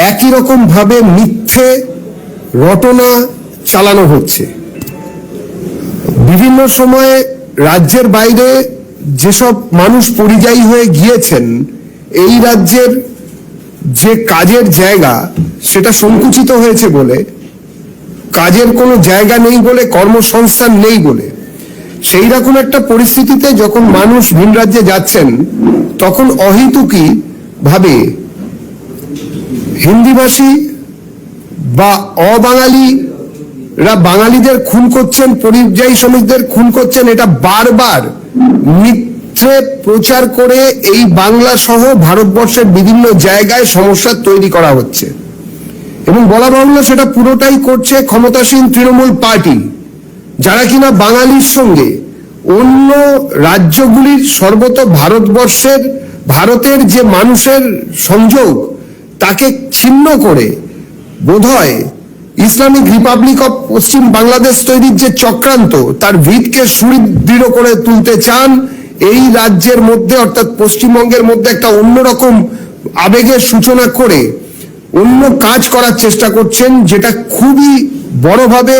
একই রকম ভাবে মিথ্যে রটনা চালানো হচ্ছে। বিভিন্ন সময়ে রাজ্যের বাইরে যেসব মানুষ পরিযায়ী হয়ে গিয়েছেন, এই রাজ্যের যে কাজের জায়গা সেটা সংকুচিত হয়েছে বলে, কাজের কোনো জায়গা নেই বলে, কর্মসংস্থান নেই বলে, সেই রকম একটা পরিস্থিতিতে যখন মানুষ ভিন রাজ্যে যাচ্ছেন, তখন অহেতুকী ভাবে হিন্দিভাষী বা অবাঙালিরা বাঙালিদের খুন করছেন, পরিযায়ী শ্রমিকদের খুন করছেন, এটা বারবার মিথ্যে প্রচার করে এই বাংলা সহ ভারতবর্ষের বিভিন্ন জায়গায় সমস্যা তৈরি করা হচ্ছে। এবং বলা বাহুল্য সেটা পুরোটাই করছে ক্ষমতাসীন তৃণমূল পার্টি, যারা কিনা বাঙালির সঙ্গে অন্য রাজ্যগুলির সর্বত ভারতের যে মানুষের সংযোগ তাকে ছিন্ন করে বোধহয় ইসলামিক রিপাবলিক অফ পশ্চিম বাংলাদেশ তৈরির যে চক্রান্ত, তার ভিতকে সুদৃঢ় করে তুলতে চান। এই রাজ্যের মধ্যে অর্থাৎ পশ্চিমবঙ্গের মধ্যে একটা অন্যরকম আবেগের সূচনা করে অন্য কাজ করার চেষ্টা করছেন, যেটা খুবই বড়ভাবে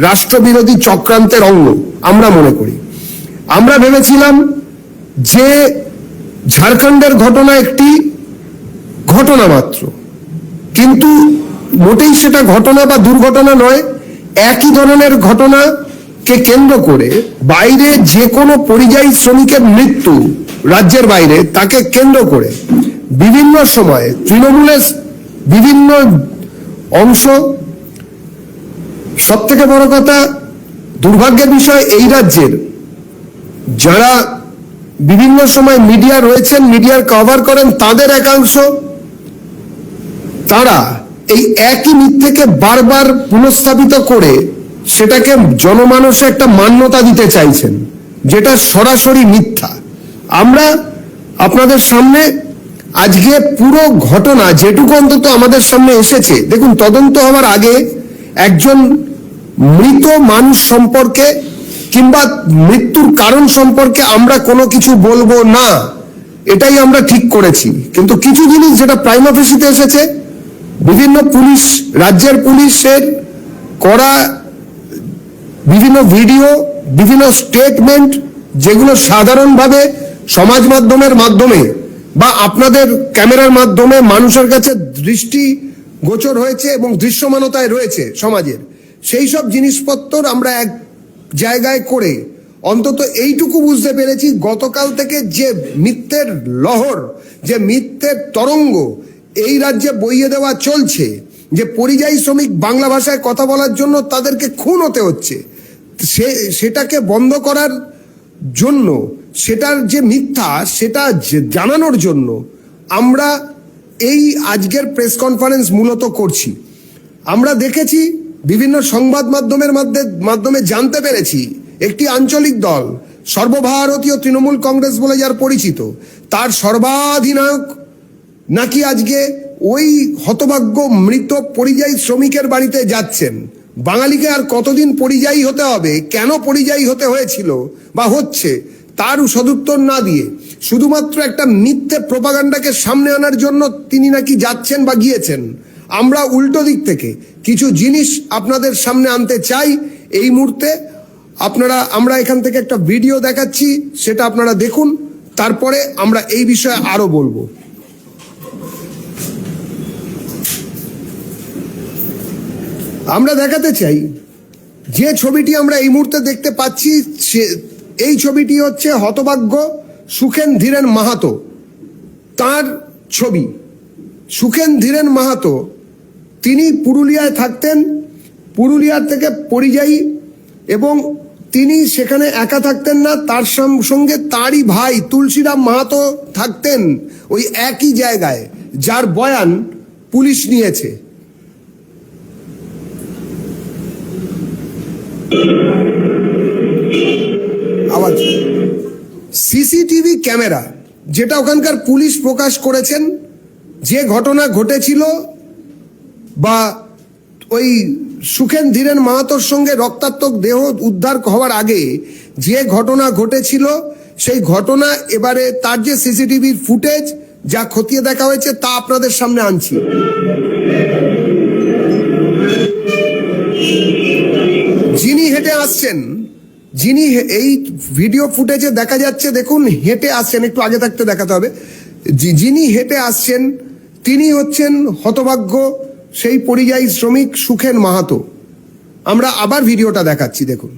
রাষ্ট্রবিরোধী চক্রান্তের অঙ্গ আমরা মনে করি। আমরা ভেবেছিলাম যে ঝাড়খণ্ডের ঘটনা একটি ঘটনা মাত্র, কিন্তু মোটেই সেটা ঘটনা বা দুর্ঘটনা নয়। একই ধরনের ঘটনাকে কেন্দ্র করে বাইরে যে কোনো পরিযায়ী শ্রমিকের মৃত্যু রাজ্যের বাইরে, তাকে কেন্দ্র করে বিভিন্ন সময়ে তৃণমূলের বিভিন্ন অংশ, সব থেকে বড় কথা দুর্ভাগ্যের বিষয়, এই রাজ্যের যারা বিভিন্ন সময় মিডিয়া রয়েছেন, মিডিয়ার কভার করেন, তাদের একাংশ তারা এই একই মিথ্যেকে বারবার পুনঃস্থাপিত করে সেটাকে জনমানসে একটা মান্যতা দিতে চাইছেন, যেটা সরাসরি মিথ্যা। আমরা আপনাদের সামনে আজকে পুরো ঘটনা যেটুকু অন্তত আমাদের সামনে এসেছে, দেখুন, তদন্ত হওয়ার আগে একজন মৃত মানুষ সম্পর্কে কিংবা মৃত্যুর কারণ সম্পর্কে আমরা কোনো কিছু বলবো না, এটাই আমরা ঠিক করেছি। কিন্তু কিছু জিনিস যেটা প্রাইমা ফেসিতে এসেছে, বিভিন্ন পুলিশ, রাজ্যের পুলিশের করা বিভিন্ন ভিডিও, বিভিন্ন স্টেটমেন্ট, যেগুলো সাধারণভাবে সমাজ মাধ্যমের মাধ্যমে বা আপনাদের ক্যামেরার মাধ্যমে মানুষের কাছে দৃষ্টি গোচর হয়েছে এবং দৃশ্যমানতায় রয়েছে সমাজের, সেই সব জিনিসপত্র আমরা এক জায়গায় করে অন্তত এইটুকু বুঝতে পেরেছি, গতকাল থেকে যে মিথ্যের লহর, যে মিথ্যের তরঙ্গ এই রাজ্যে বইয়ে দেওয়া চলছে, যে পরিযায়ী শ্রমিক বাংলা ভাষায় কথা বলার জন্য তাদেরকে খুন হতে হচ্ছে, সেটাকে বন্ধ করার জন্য, সেটার যে মিথ্যা সেটা জানানোর জন্য আমরা এই আজকের প্রেস কনফারেন্স মূলত করছি। আমরা দেখেছি, বিভিন্ন সংবাদ মাধ্যমে জানতে পেরেছি, একটি আঞ্চলিক দল, সর্বভারতীয় তৃণমূল কংগ্রেস বলে যার পরিচিত, তার সর্বাধিনায়ক নাকি আজকে ওই হতভাগ্য মৃত পরিযায়ী শ্রমিকের বাড়িতে যাচ্ছেন। বাঙালিকে আর কতদিন পরিযায়ী হতে হবে, কেন পরিযায়ী হতে হয়েছিল বা হচ্ছে, তার সদুত্তর না দিয়ে শুধুমাত্র একটা মিথ্যে প্রপাগান্ডাকে সামনে আনার জন্য তিনি নাকি যাচ্ছেন বা গিয়েছেন। আমরা উল্টো দিক থেকে কিছু জিনিস আপনাদের সামনে আনতে চাই এই মুহূর্তে। আমরা এখান থেকে একটা ভিডিও দেখাচ্ছি, সেটা আপনারা দেখুন, তারপরে আমরা এই বিষয়ে আরো বলবো। আমরা দেখাতে চাই যে ছবিটি আমরা এই মুহূর্তে দেখতে পাচ্ছি, এই ছবিটি হচ্ছে হতভাগ্য সুখেন ধীরেন মাহাতো, তার ছবি। সুখেন ধীরেন মাহাতো তিনি পুরুলিয়ায় থাকতেন, পুরুলিয়ার থেকে পরিযায়ী, এবং তিনি সেখানে একা থাকতেন না, তার সঙ্গে তারই ভাই তুলসীরাম মাহাতো থাকতেন ওই একই জায়গায়, যার বয়ান পুলিশ নিয়েছে। আওয়াজ, সিসিটিভি ক্যামেরা যেটা ওখানকার পুলিশ প্রকাশ করেছেন, যে ঘটনা ঘটেছিল বা ওই সুখেন ধীরেন মাহাতোর সঙ্গে রক্তাক্ত দেহ উদ্ধার হওয়ার আগে যে ঘটনা ঘটেছিল, সেই ঘটনা এবারে তার যে সিসিটিভির ফুটেজ যা খতিয়ে দেখা হয়েছে তা আপনাদের সামনে আনছি। যিনি হেঁটে আসছেন, এই ভিডিও ফুটেজে দেখা যাচ্ছে, দেখুন হেঁটে আসছেন, একটু আগে থাকতে দেখাতে হবে। যিনি হেঁটে আসছেন তিনি হচ্ছেন হতভাগ্য সেই পরিযায়ী শ্রমিক সুখেন মাহাতো। আমরা আবার ভিডিওটা দেখাচ্ছি, দেখুন।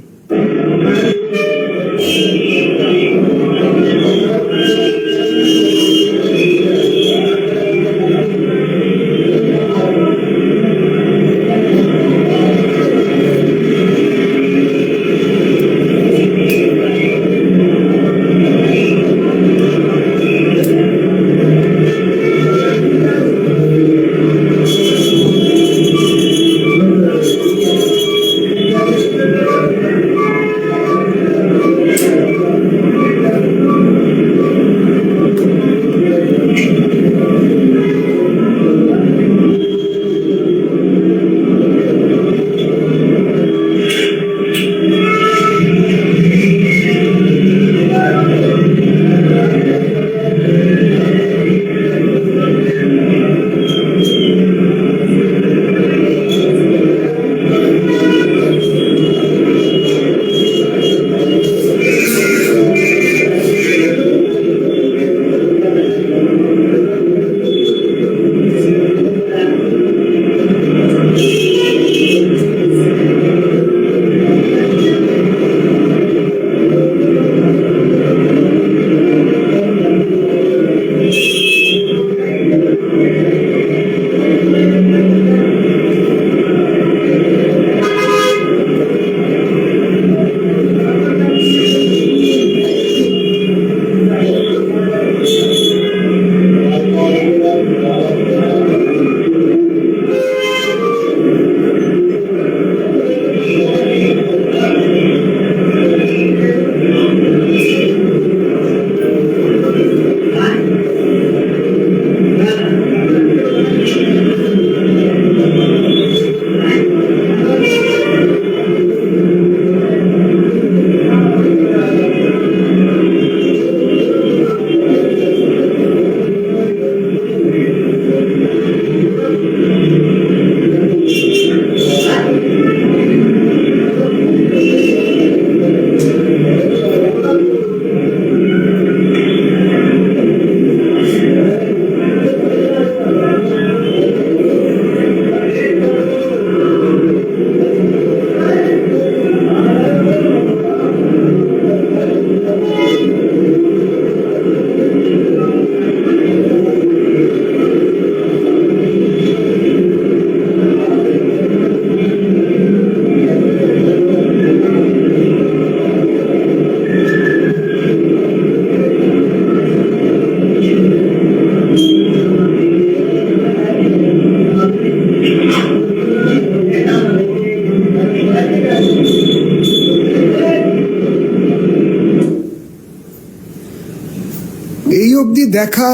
এই অবধি দেখা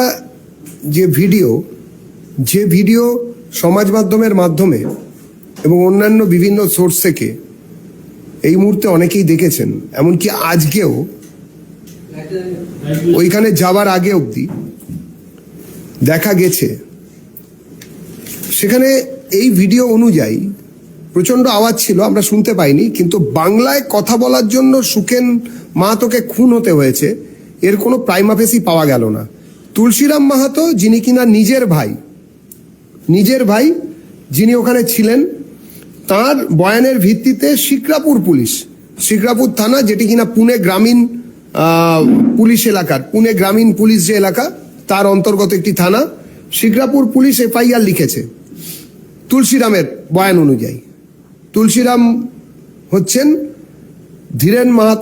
যে ভিডিও সমাজ মাধ্যমের মাধ্যমে এবং অন্যান্য বিভিন্ন সোর্স থেকে এই মুহূর্তে অনেকেই দেখেছেন, এমনকি আজকেও ওইখানে যাবার আগে অবধি দেখা গেছে, সেখানে এই ভিডিও অনুযায়ী প্রচন্ড আওয়াজ ছিল, আমরা শুনতে পাইনি, কিন্তু বাংলায় কথা বলার জন্য সুখেন মাহাতোকে খুন হতে হয়েছে এর কোনো প্রাইমা ফেসি পাওয়া গেল না। তুলসীরাম মাহাতো, যিনি কিনা নিজের ভাই যিনি ওখানে ছিলেন, তার বয়ানের ভিত্তিতে শিক্রাপুর থানা, যেটি কিনা পুনে গ্রামীণ পুলিশ যে এলাকা তার অন্তর্গত একটি থানা, শিক্রাপুর পুলিশ FIR লিখেছে তুলসীরামের বয়ান অনুযায়ী। তুলসীরাম হচ্ছেন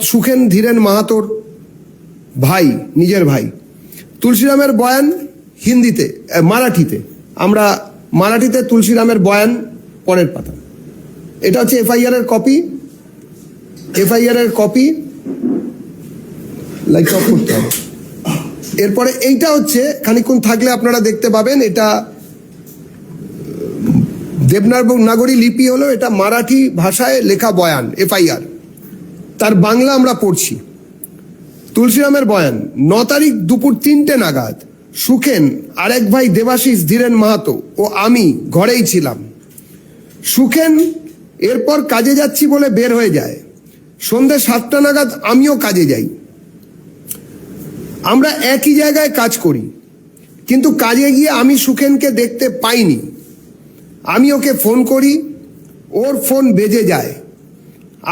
সুখেন ধীরেন মাহাতোর ভাই, নিজের ভাই। তুলসীরামের বয়ান মারাঠিতে তুলসীরামের বয়ান পরের পাতা। এটা হচ্ছে FIR এর কপি লাইক অফ করতে হবে। এরপরে এইটা হচ্ছে, খানিকক্ষণ থাকলে আপনারা দেখতে পাবেন, এটা দেবনাগরী লিপি হলো, এটা মারাঠি ভাষায় লেখা বয়ান FIR, তার বাংলা আমরা পড়ছি। তুলসীরামের বয়ান 9 তারিখ দুপুর 3টে নাগাদ সুখেন, আরেক ভাই দেবাশিস ধীরেন মাহাতো ও আমি ঘরেই ছিলাম। সুখেন এরপর কাজে যাচ্ছি বলে বের হয়ে যায়। সন্ধ্যে 7টা নাগাদ আমিও কাজে যাই। আমরা একই জায়গায় কাজ করি, কিন্তু কাজে গিয়ে আমি সুখেনকে দেখতে পাইনি। আমি ওকে ফোন করি, ওর ফোন বেজে যায়।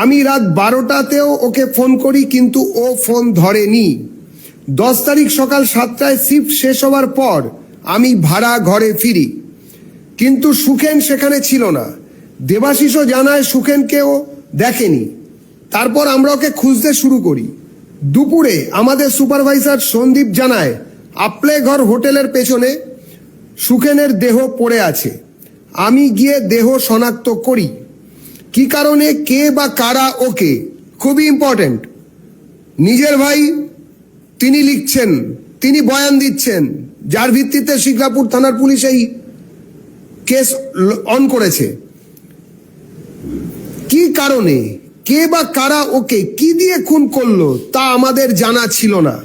আমি রাত 12টাতেও ওকে ফোন করি, কিন্তু ও ফোন ধরেনি। 10 তারিখ সকাল 7টায় শিফট শেষ হওয়ার পর আমি ভাড়া ঘরে ফিরি, কিন্তু সুখেন সেখানে ছিল না। দেবাশিসও জানায় সুখেনকেও দেখেনি। তারপর আমরা ওকে খুঁজতে শুরু করি। দুপুরে আমাদের সুপারভাইজার সন্দীপ জানায় আপলেঘর হোটেলের পেছনে সুখেনের দেহ পড়ে আছে। আমি গিয়ে দেহ শনাক্ত করি। কি কারণে, কে বা কারা ওকে, খুবই ইম্পর্টেন্ট, নিজের ভাই তিনি লিখছেন, তিনি বয়ান দিচ্ছেন, যার ভিত্তিতে শিকরাপুর থানার পুলিশ এই কেস অন করেছে। কি কারণে, কে বা কারা ওকে কি দিয়ে খুন করলো তা আমাদের জানা ছিল না।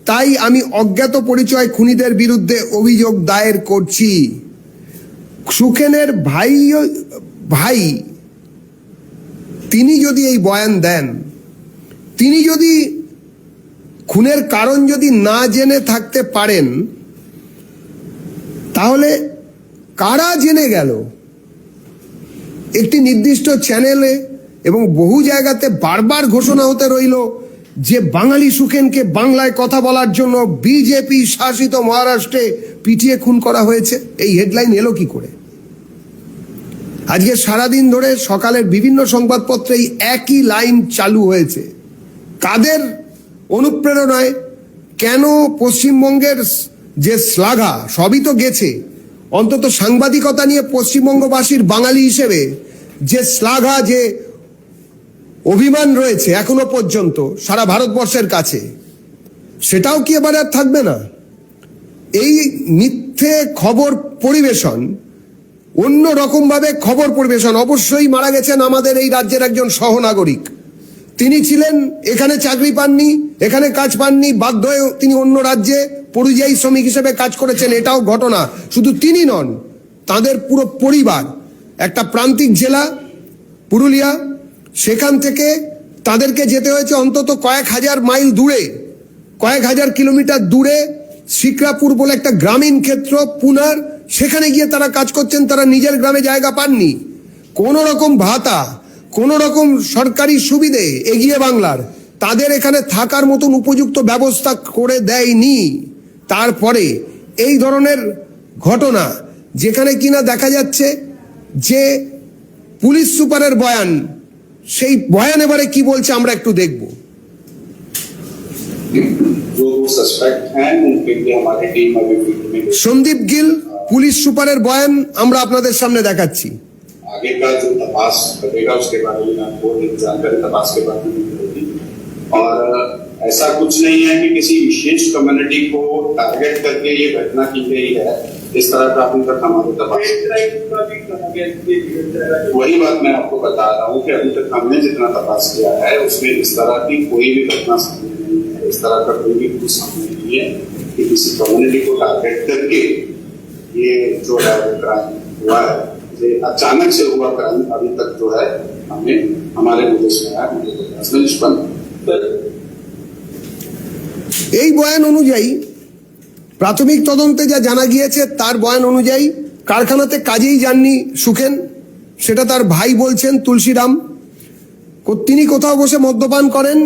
তাই আমি অজ্ঞাত পরিচয় খুনিদের বিরুদ্ধে অভিযোগ দায়ের করছি। সুখেনের ভাই তিনি যদি এই বয়ান দেন, তিনি যদি খুনের কারণ যদি না জেনে থাকতে পারেন, তাহলে কারা জেনে গেল? একটি নির্দিষ্ট চ্যানেলে এবং বহু জায়গাতে বারবার ঘোষণা হতে রইল যে বাঙালি সুখেনকে বাংলায় কথা বলার জন্য বিজেপি শাসিত মহারাষ্ট্রে পিটিয়ে খুন করা হয়েছে। এই হেডলাইন এলো কি করে? আজকে সারাদিন ধরে সকালের বিভিন্ন সংবাদপত্রে একই লাইন চালু হয়েছে। কাদের অনুপ্রেরণায়, কেন? পশ্চিমবঙ্গের যে শ্লাঘা সবই তো গেছে, অন্তত সাংবাদিকতা নিয়ে পশ্চিমবঙ্গবাসীর বাঙালি হিসেবে যে শ্লাঘা, যে অভিমান রয়েছে এখনো পর্যন্ত সারা ভারতবর্ষের কাছে, সেটাও কি এবার আর থাকবে না? এই মিথ্যে খবর পরিবেশন, অন্য রকম ভাবে খবর পরিবেশন। অবশ্যই মারা গেছেন আমাদের এই রাজ্যের একজন সহনাগরিক। তিনি ছিলেন, এখানে চাকরি পাননি, এখানে কাজ পাননি, বাধ্য হয়ে তিনি অন্য রাজ্যে পরিযায়ী শ্রমিক হিসেবে কাজ করেছেন, এটাও ঘটনা। শুধু তিনি নন, তাদের পুরো পরিবার। একটা প্রান্তিক জেলা পুরুলিয়া, সেখান থেকে তাদেরকে যেতে হয়েছে অন্তত কয়েক হাজার মাইল দূরে, কয়েক হাজার কিলোমিটার দূরে শিকরাপুর বলে একটা গ্রামীণ ক্ষেত্র পুনার, সেখানে গিয়ে তারা কাজ করছেন। তারা নিজের গ্রামে জায়গা পাননি। কোনো রকম ভাতা, কোন রকম সরকারি সুবিধে এগিয়ে বাংলার তাদের এখানে থাকার মতন উপযুক্ত ব্যবস্থা করে দেয়নি। তারপরে এই ধরনের ঘটনা, যেখানে কিনা দেখা যাচ্ছে যে পুলিশ সুপারের বয়ান, সেই বয়ান এবারে কি বলছে আমরা একটু দেখব। সন্দীপ গিল পুলিশ সুপারের বয়ান আমরা আপনাদের সামনে দেখাচ্ছি। आगे का जो तपास करेगा उसके बारे में आपको एक जानकारी तपास के बारे में होगी। और ऐसा कुछ नहीं है कि किसी विशेष कम्युनिटी को टारगेट करके ये घटना की गई है, इस तरह का अभी तक हमारे तपास, वही बात मैं आपको बता रहा हूँ कि अभी तक हमने जितना तपास किया है उसमें इस तरह की कोई भी घटना सामने नहीं है। इस तरह का कोई भी कुछ सामने नहीं है कि किसी कम्युनिटी को टारगेट करके ये जो है क्राइम हुआ है। अचानक से हुआ क्राइम अभी तक जो है हमें हमारे निर्देश में आया, हमारे प्रयास में निष्पन्न। এই বয়ান অনুযায়ী, প্রাথমিক তদন্তে যা জানা গিয়েছে তার বয়ান অনুযায়ী কারখানাতে কাজেই যাননি সুখেন, সেটা তার ভাই বলছেন তুলসীরাম। তিনি কোথাও বসে মদ্যপান করেন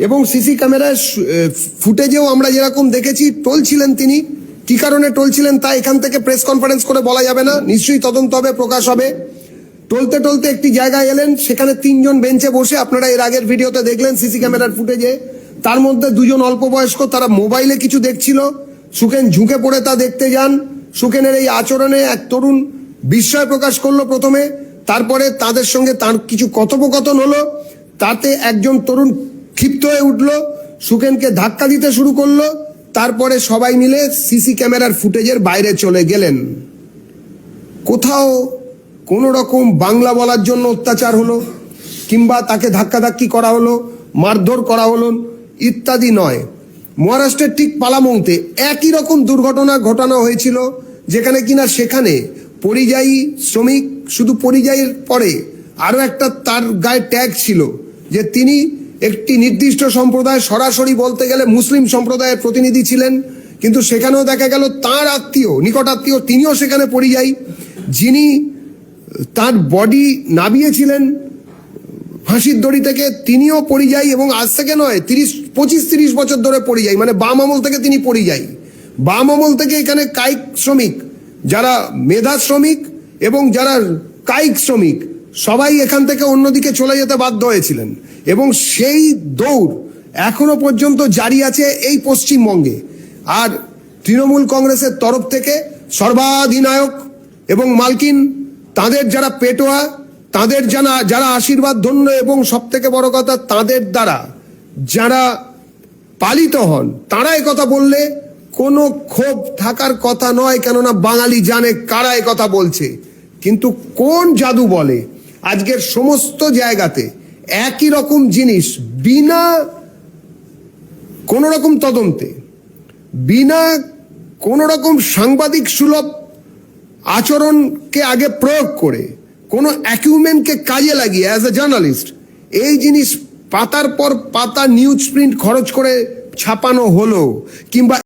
এবং সিসি ক্যামেরায় ফুটেজেও আমরা যেরকম দেখেছি টলছিলেন। তিনি কি কারণে টলছিলেন তা এখান থেকে প্রেস কনফারেন্স করে বলা যাবে না, নিশ্চয়ই তদন্ত হবে, প্রকাশ হবে। টলতে টলতে একটি জায়গায় এলেন, সেখানে 3 জন বেঞ্চে বসে, আপনারা এর আগের ভিডিওতে দেখলেন সিসি ক্যামেরার ফুটেজে। তার মধ্যে 2 জন অল্প বয়স্ক, তারা মোবাইলে কিছু দেখছিল। সুখেন ঝুঁকে পড়ে তা দেখতে যান। সুখেনের এই আচরণে এক তরুণ বিস্ময় প্রকাশ করলো প্রথমে, তারপরে তাদের সঙ্গে তার কিছু কথোপকথন হলো। তাতে একজন তরুণ ক্ষিপ্ত হয়ে উঠলো, সুখেনকে ধাক্কা দিতে শুরু করলো। তারপরে সবাই মিলে সিসি ক্যামেরার ফুটেজের বাইরে চলে গেলেন। কোথাও কোনো রকম বাংলা বলার জন্য অত্যাচার হলো, কিংবা তাকে ধাক্কাধাক্কি করা হলো, মারধর করা হলো ইত্যাদি নয়। মহারাষ্ট্রের ঠিক পালামৌতে একই রকম দুর্ঘটনা ঘটানো হয়েছিল, যেখানে কিনা সেখানে পরিযায়ী শ্রমিক, শুধু পরিযায়ীর পরে আরো একটা তার গায়ে ট্যাগ ছিল যে তিনি একটি নির্দিষ্ট সম্প্রদায়, সরাসরি বলতে গেলে মুসলিম সম্প্রদায়ের প্রতিনিধি ছিলেন, কিন্তু সেখানেও দেখা গেল তার আত্মীয়, নিকট আত্মীয়, তিনিও সেখানে পরিযায়ী, যিনি তার বডি নামিয়েছিলেন ফাঁসির দড়ি থেকে, তিনিও পরিযায়ী, এবং আজ থেকে নয় 25-30 বছর ধরে পরিযায়ী, মানে বাম আমল থেকে তিনি পরিযায়ী। বাম আমল থেকে এখানে কায়িক শ্রমিক, যারা মেধা শ্রমিক এবং যারা কায়িক শ্রমিক, সবাই এখান থেকে অন্যদিকে চলে যেতে বাধ্য হয়েছিলেন, এবং সেই দৌড় এখনো পর্যন্ত জারি আছে এই পশ্চিমবঙ্গে। আর তৃণমূল কংগ্রেসের তরফ থেকে সর্বাধিনায়ক এবং মালকিন, তাদের যারা পেটোয়া, তাদের যারা আশীর্বাদ ধন্য, এবং সব থেকে বড় কথা তাদের দ্বারা যারা পালিত হন, তারা কথা বললে কোনো ক্ষোভ থাকার কথা নয়, কেননা বাঙালি জানে কারা কথা বলছে। কিন্তু কোন জাদু বলে আজকের সমস্ত জায়গাতে একই রকম জিনিস বিনা কোনো রকম তদন্তে, বিনা কোনো রকম সাংবাদিক সুলভ আচরণকে আগে প্রয়োগ করে, কোনো অ্যাকিউমেন্টকে কাজে লাগিয়ে অ্যাজ এ জার্নালিস্ট এই জিনিস পাতার পর পাতা নিউজ প্রিন্ট খরচ করে ছাপানো হলো, কিংবা